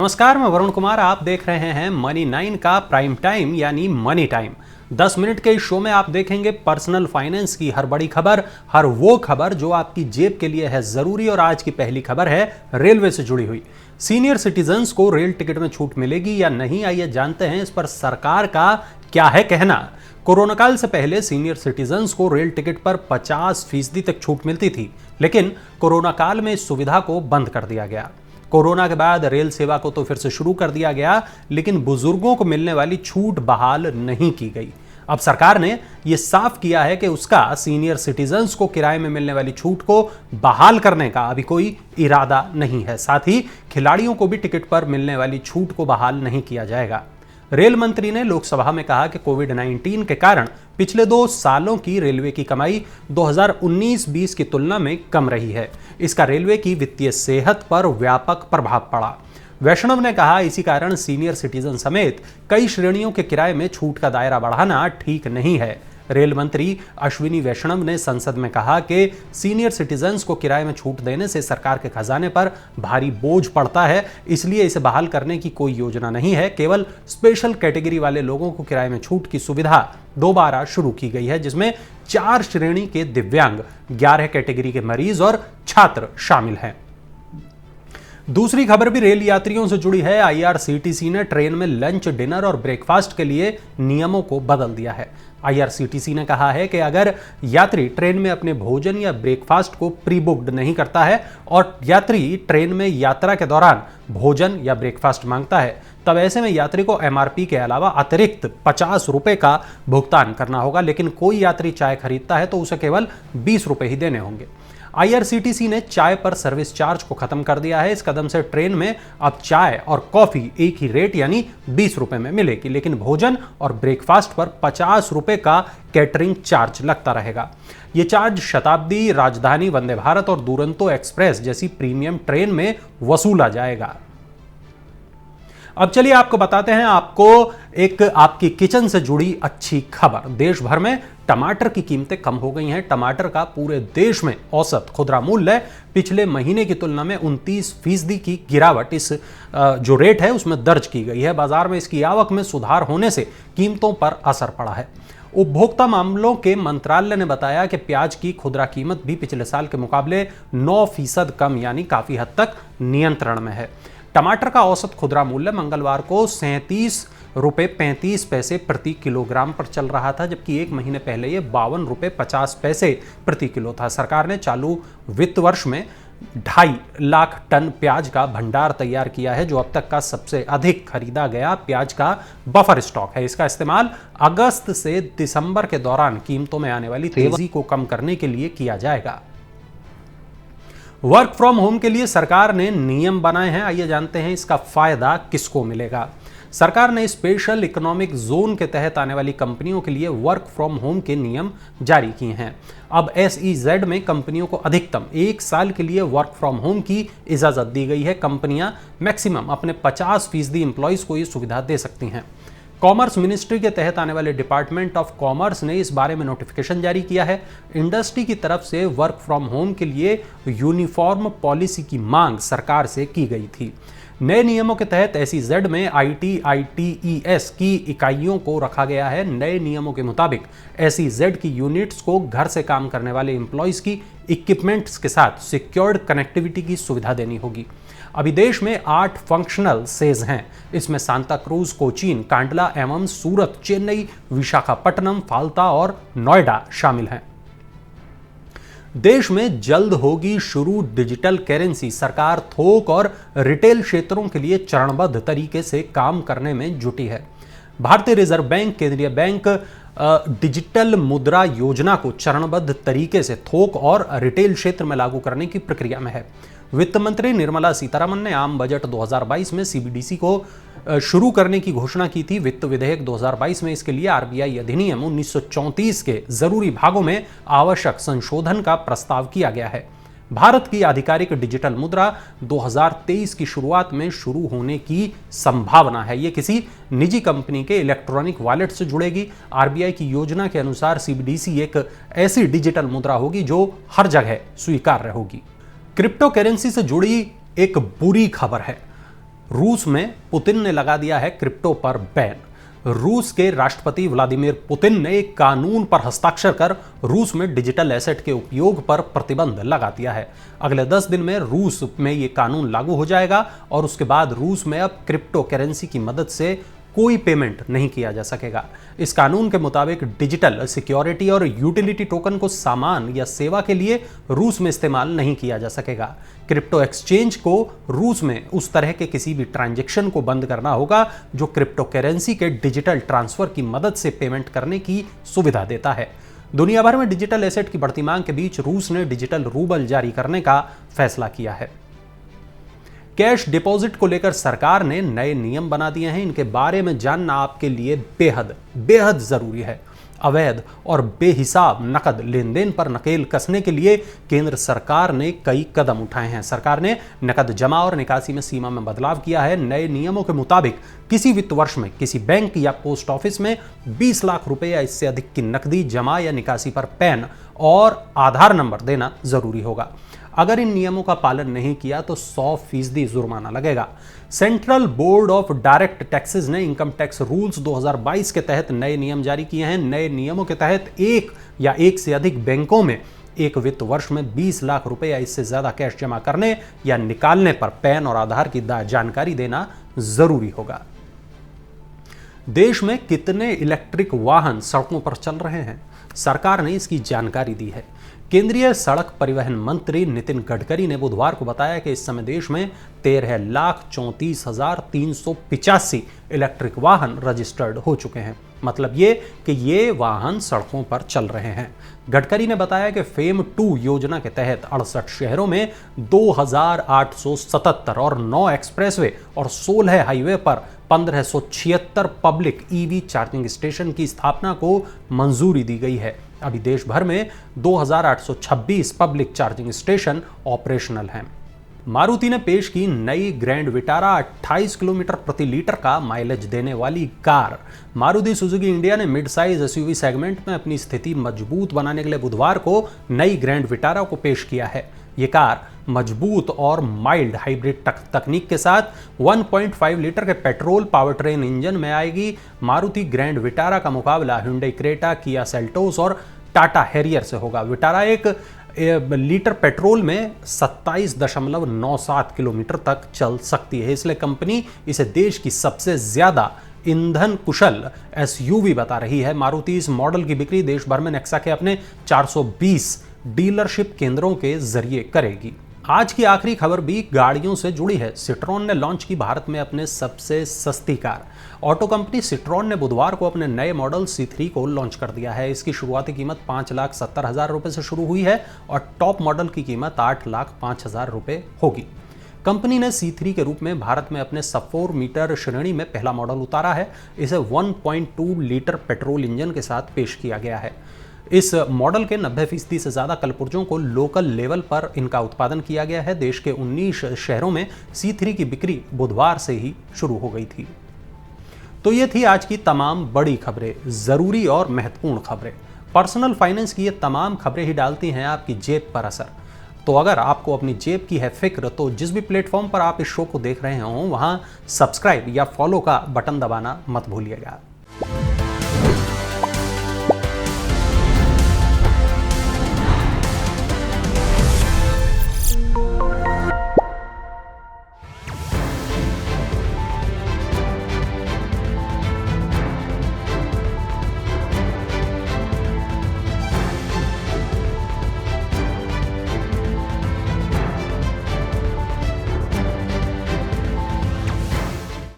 नमस्कार, मैं वरुण कुमार। आप देख रहे हैं मनी 9 का प्राइम टाइम यानी मनी टाइम। 10 मिनट के इस शो में आप देखेंगे पर्सनल फाइनेंस की हर बड़ी खबर, हर वो खबर जो आपकी जेब के लिए है जरूरी। और आज की पहली खबर है रेलवे से जुड़ी हुई। सीनियर सिटीजन्स को रेल टिकट में छूट मिलेगी या नहीं, आइए जानते हैं इस पर सरकार का क्या है कहना। कोरोना काल से पहले सीनियर सिटीजन्स को रेल टिकट पर 50% तक छूट मिलती थी, लेकिन कोरोना काल में इस सुविधा को बंद कर दिया गया। कोरोना के बाद रेल सेवा को तो फिर से शुरू कर दिया गया, लेकिन बुजुर्गों को मिलने वाली छूट बहाल नहीं की गई। अब सरकार ने यह साफ किया है कि उसका सीनियर सिटीजन्स को किराए में मिलने वाली छूट को बहाल करने का अभी कोई इरादा नहीं है। साथ ही खिलाड़ियों को भी टिकट पर मिलने वाली छूट को बहाल नहीं किया जाएगा। रेल मंत्री ने लोकसभा में कहा कि कोविड-19 के कारण पिछले 2 सालों की रेलवे की कमाई 2019-20 की तुलना में कम रही है। इसका रेलवे की वित्तीय सेहत पर व्यापक प्रभाव पड़ा। वैष्णव ने कहा, इसी कारण सीनियर सिटीजन समेत कई श्रेणियों के किराए में छूट का दायरा बढ़ाना ठीक नहीं है। रेल मंत्री अश्विनी वैष्णव ने संसद में कहा कि सीनियर सिटीजन्स को किराए में छूट देने से सरकार के खजाने पर भारी बोझ पड़ता है, इसलिए इसे बहाल करने की कोई योजना नहीं है। केवल स्पेशल कैटेगरी वाले लोगों को किराए में छूट की सुविधा दोबारा शुरू की गई है, जिसमें 4 श्रेणी के दिव्यांग, 11 कैटेगरी के मरीज और छात्र शामिल हैं। दूसरी खबर भी रेल यात्रियों से जुड़ी है। आईआरसीटीसी ने ट्रेन में लंच, डिनर और ब्रेकफास्ट के लिए नियमों को बदल दिया है। आईआरसीटीसी ने कहा है कि अगर यात्री ट्रेन में अपने भोजन या ब्रेकफास्ट को प्री बुक्ड नहीं करता है और यात्री ट्रेन में यात्रा के दौरान भोजन या ब्रेकफास्ट मांगता है, तब ऐसे में यात्री को एमआरपी के अलावा अतिरिक्त 50 रुपए का भुगतान करना होगा। लेकिन कोई यात्री चाय खरीदता है तो उसे केवल 20 रुपए ही देने होंगे। आईआरसीटीसी ने चाय पर सर्विस चार्ज को खत्म कर दिया है। इस कदम से ट्रेन में अब चाय और कॉफी एक ही रेट यानी 20 रुपए में मिलेगी, लेकिन भोजन और ब्रेकफास्ट पर 50 रुपए का कैटरिंग चार्ज लगता रहेगा। यह चार्ज शताब्दी, राजधानी, वंदे भारत और दुरंतो एक्सप्रेस जैसी प्रीमियम ट्रेन में वसूला जाएगा। अब चलिए आपको बताते हैं आपको एक आपकी किचन से जुड़ी अच्छी खबर। देश भर में टमाटर की कीमतें कम हो गई हैं। टमाटर का पूरे देश में औसत खुदरा मूल्य पिछले महीने की तुलना में 29% की गिरावट इस जो रेट है उसमें दर्ज की गई है। बाजार में इसकी आवक में सुधार होने से कीमतों पर असर पड़ा है। उपभोक्ता मामलों के मंत्रालय ने बताया कि प्याज की खुदरा कीमत भी पिछले साल के मुकाबले 9% कम यानी काफी हद तक नियंत्रण में है। टमाटर का औसत खुदरा मूल्य मंगलवार को 37 रुपए 35 पैसे प्रति किलोग्राम पर चल रहा था, जबकि एक महीने पहले यह 52 रुपए 50 पैसे प्रति किलो था। सरकार ने चालू वित्त वर्ष में 2.5 लाख टन प्याज का भंडार तैयार किया है, जो अब तक का सबसे अधिक खरीदा गया प्याज का बफर स्टॉक है। इसका इस्तेमाल अगस्त से दिसंबर के दौरान कीमतों में आने वाली तेजी को कम करने के लिए किया जाएगा। वर्क फ्रॉम होम के लिए सरकार ने नियम बनाए हैं। आइए जानते हैं इसका फायदा किसको मिलेगा। सरकार ने स्पेशल इकोनॉमिक जोन के तहत आने वाली कंपनियों के लिए वर्क फ्रॉम होम के नियम जारी किए हैं। अब SEZ में कंपनियों को अधिकतम 1 साल के लिए वर्क फ्रॉम होम की इजाजत दी गई है। कंपनियां मैक्सिमम अपने 50% एम्प्लॉइज को यह सुविधा दे सकती हैं। कॉमर्स मिनिस्ट्री के तहत आने वाले डिपार्टमेंट ऑफ कॉमर्स ने इस बारे में नोटिफिकेशन जारी किया है। इंडस्ट्री की तरफ से वर्क फ्रॉम होम के लिए यूनिफॉर्म पॉलिसी की मांग सरकार से की गई थी। नए नियमों के तहत SEZ में ITES की इकाइयों को रखा गया है। नए नियमों के मुताबिक SEZ की यूनिट्स को घर से काम करने वाले एम्प्लॉइज की इक्विपमेंट्स के साथ सिक्योर्ड कनेक्टिविटी की सुविधा देनी होगी। अभी देश में 8 फंक्शनल सेज हैं। इसमें सांता क्रूज, कोचीन, कांडला एवं सूरत, चेन्नई, विशाखापट्टनम, फाल्ता और नोएडा शामिल हैं। देश में जल्द होगी शुरू डिजिटल करेंसी। सरकार थोक और रिटेल क्षेत्रों के लिए चरणबद्ध तरीके से काम करने में जुटी है। भारतीय रिजर्व बैंक, केंद्रीय बैंक डिजिटल मुद्रा योजना को चरणबद्ध तरीके से थोक और रिटेल क्षेत्र में लागू करने की प्रक्रिया में है। वित्त मंत्री निर्मला सीतारमण ने आम बजट 2022 में CBDC को शुरू करने की घोषणा की थी। वित्त विधेयक 2022 में इसके लिए RBI अधिनियम 1934 के जरूरी भागों में आवश्यक संशोधन का प्रस्ताव किया गया है। भारत की आधिकारिक डिजिटल मुद्रा 2023 की शुरुआत में शुरू होने की संभावना है। यह किसी निजी कंपनी के इलेक्ट्रॉनिक वॉलेट से जुड़ेगी। RBI की योजना के अनुसार CBDC एक ऐसी डिजिटल मुद्रा होगी जो हर जगह स्वीकार्य होगी। क्रिप्टो करेंसी से जुड़ी एक बुरी खबर है। रूस में पुतिन ने लगा दिया है क्रिप्टो पर बैन। रूस के राष्ट्रपति व्लादिमीर पुतिन ने एक कानून पर हस्ताक्षर कर रूस में डिजिटल एसेट के उपयोग पर प्रतिबंध लगा दिया है। अगले 10 दिन में रूस में यह कानून लागू हो जाएगा और उसके बाद रूस में अब क्रिप्टो करेंसी की मदद से कोई पेमेंट नहीं किया जा सकेगा। इस कानून के मुताबिक डिजिटल सिक्योरिटी और यूटिलिटी टोकन को सामान या सेवा के लिए रूस में इस्तेमाल नहीं किया जा सकेगा। क्रिप्टो एक्सचेंज को रूस में उस तरह के किसी भी ट्रांजैक्शन को बंद करना होगा जो क्रिप्टो करेंसी के डिजिटल ट्रांसफर की मदद से पेमेंट करने की सुविधा देता है। दुनिया भर में डिजिटल एसेट की बढ़ती मांग के बीच रूस ने डिजिटल रूबल जारी करने का फैसला किया है। कैश डिपॉजिट को लेकर सरकार ने नए नियम बना दिए हैं। इनके बारे में जानना आपके लिए बेहद बेहद जरूरी है। अवैध और बेहिसाब नकद लेन देन पर नकेल कसने के लिए केंद्र सरकार ने कई कदम उठाए हैं। सरकार ने नकद जमा और निकासी में सीमा में बदलाव किया है। नए नियमों के मुताबिक किसी वित्त वर्ष में किसी बैंक या पोस्ट ऑफिस में 20 लाख रुपए या इससे अधिक की नकदी जमा या निकासी पर पैन और आधार नंबर देना जरूरी होगा। अगर इन नियमों का पालन नहीं किया तो 100% जुर्माना लगेगा। Central board of direct taxes ने इनकम टैक्स रूल्स 2022 के तहत नए नियम जारी किए हैं। नए नियमों के तहत एक या एक से अधिक बैंकों में एक वित्त वर्ष में 20 लाख रुपए या इससे ज्यादा कैश जमा करने या निकालने पर पैन और आधार की जानकारी देना जरूरी होगा। देश में कितने इलेक्ट्रिक वाहन सड़कों पर चल रहे हैं, सरकार ने इसकी जानकारी दी है। केंद्रीय सड़क परिवहन मंत्री नितिन गडकरी ने बुधवार को बताया कि इस समय देश में 13,34,385 इलेक्ट्रिक वाहन रजिस्टर्ड हो चुके हैं। मतलब ये कि ये वाहन सड़कों पर चल रहे हैं। गडकरी ने बताया कि फेम 2 योजना के तहत 68 शहरों में 2,877 और 9 एक्सप्रेसवे और 16 हाईवे पर 1576 पब्लिक ईवी चार्जिंग स्टेशन की स्थापना को मंजूरी दी गई है। अभी देश भर में 2,826 पब्लिक चार्जिंग स्टेशन ऑपरेशनल हैं। मारुति ने पेश की नई ग्रैंड विटारा 28 किलोमीटर प्रति लीटर का माइलेज देने वाली कार। मारुति सुजुकी इंडिया ने मिड साइज एसयूवी सेगमेंट में अपनी स्थिति मजबूत बनाने के लिए बुधवार को नई ग्रैंड विटारा को पेश किया है। ये कार मजबूत और माइल्ड हाइब्रिड तकनीक के साथ 1.5 लीटर के पेट्रोल पावरट्रेन इंजन में आएगी। मारुति ग्रैंड विटारा का मुकाबला हुंडई क्रेटा, किया सेल्टोस और टाटा हैरियर से होगा। विटारा 1 लीटर पेट्रोल में 27.97 किलोमीटर तक चल सकती है, इसलिए कंपनी इसे देश की सबसे ज्यादा ईंधन कुशल एसयूवी बता रही है। मारुति इस मॉडल की बिक्री देश भर में नेक्सा के अपने 420 डीलरशिप केंद्रों के जरिए करेगी। आज की आखिरी खबर भी गाड़ियों से जुड़ी है। सिट्रोन ने लॉन्च की भारत में अपने सबसे सस्ती कार। ऑटो कंपनी सिट्रोन ने बुधवार को अपने नए मॉडल C3 को लॉन्च कर दिया है। इसकी शुरुआती कीमत 5,70,000 रुपए से शुरू हुई है और टॉप मॉडल की कीमत 8,05,000 रुपए होगी। कंपनी ने C3 के रूप में भारत में अपने सब 4 मीटर श्रेणी में पहला मॉडल उतारा है। इसे 1.2 लीटर पेट्रोल इंजन के साथ पेश किया गया है। इस मॉडल के 90% से ज्यादा कलपुर्जों को लोकल लेवल पर इनका उत्पादन किया गया है। देश के 19 शहरों में C3 की बिक्री बुधवार से ही शुरू हो गई थी। तो ये थी आज की तमाम बड़ी खबरें, जरूरी और महत्वपूर्ण खबरें। पर्सनल फाइनेंस की ये तमाम खबरें ही डालती हैं आपकी जेब पर असर। तो अगर आपको अपनी जेब की है फिक्र तो जिस भी प्लेटफॉर्म पर आप इस शो को देख रहे हो वहां सब्सक्राइब या फॉलो का बटन दबाना मत भूलिएगा।